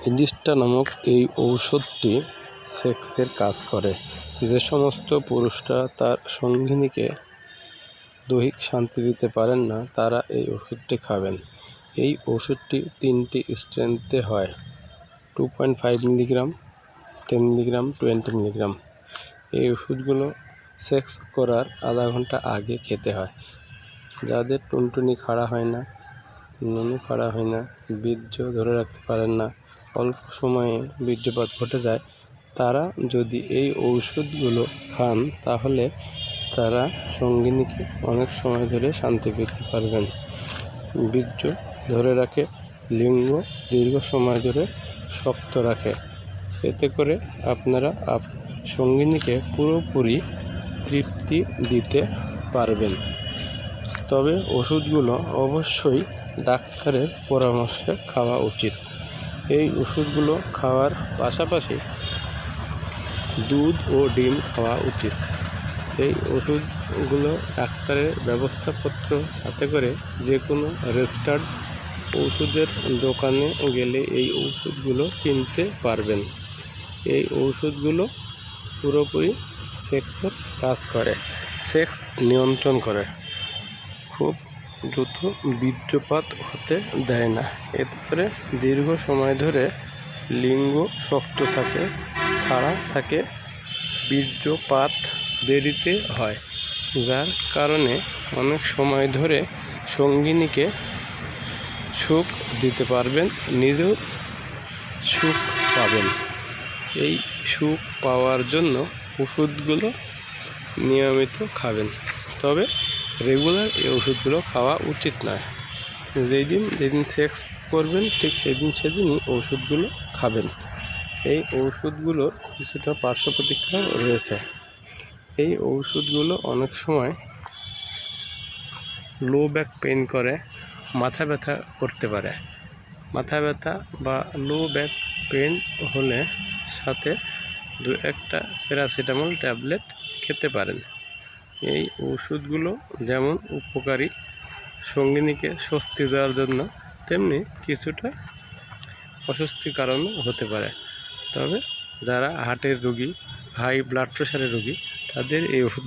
ইডিস্টা নামক এই ঔষধটি সেক্সের কাজ করে। যে সমস্ত পুরুষরা তার সঙ্গিনীকে দৈহিক শান্তি দিতে পারেন না, তারা এই ওষুধটি খাবেন। এই ওষুধটি 3টি স্ট্রেংথে হয়: 2.5 মিলিগ্রাম, 10 মিলিগ্রাম, 20 মিলিগ্রাম। এই ওষুধগুলো সেক্স করার আধা ঘন্টা আগে খেতে হয়। যাদের টুনটুনি খাড়া হয় না, নুনু খাড়া হয় না, বীর্য ধরে রাখতে পারেন না, অল্প সময়ে বীর্যপাত ঘটে যায়, তারা যদি এই ঔষধগুলো খান তাহলে তারা সঙ্গিনীকে অনেক সময় ধরে শান্তি পেতে পারবেন। বীর্য ধরে রাখে, লিঙ্গ দীর্ঘ সময় ধরে শক্ত রাখে। এতে করে আপনারা সঙ্গিনীকে পুরোপুরি তৃপ্তি দিতে পারবেন। তবে ওষুধগুলো অবশ্যই ডাক্তারের পরামর্শে খাওয়া উচিত। এই ওষুধগুলো খাওয়ার পাশাপাশি দুধ ও ডিম খাওয়া উচিত। এই ওষুধগুলো ডাক্তারের ব্যবস্থাপত্র সাথে করে যে কোনো রেজিস্টার্ড ওষুধের দোকানে গেলে এই ওষুধগুলো কিনতে পারবেন। এই ওষুধগুলো পুরোপুরি সেক্সের কাজ করে, সেক্স নিয়ন্ত্রণ করে, খুব দ্রুত বীর্যপাত হতে দেয় না। এতে করে দীর্ঘ সময় ধরে লিঙ্গ শক্ত থাকে, খাড়া থাকে, বীর্যপাত দেরিতে হয়, যার কারণে অনেক সময় ধরে সঙ্গিনীকে সুখ দিতে পারবেন, নিজেও সুখ পাবেন। এই সুখ পাওয়ার জন্য ওষুধগুলো নিয়মিত খাবেন, তবে রেগুলার এই ওষুধগুলো খাওয়া উচিত নয়। যেদিন সেক্স করবেন ঠিক সেদিনই ওষুধগুলো খাবেন। এই ওষুধগুলোর কিছুটা পার্শ্ব প্রতিক্রিয়া রয়েছে। এই ওষুধগুলো অনেক সময় লো ব্যাক পেইন করে, মাথা ব্যথা করতে পারে। মাথা ব্যথা বা লো ব্যাক পেইন হলে সাথে 2-1টা প্যারাসিটামল ট্যাবলেট খেতে পারেন। এই ওষুধগুলো যেমন উপকারী সঙ্গিনীকে স্বস্তি দেওয়ার জন্য, তেমনি কিছুটা অস্বস্তির কারণও হতে পারে। তবে যারা হার্টের রোগী, হাই ব্লাড প্রেশারের রোগী, তাদের এই ওষুধ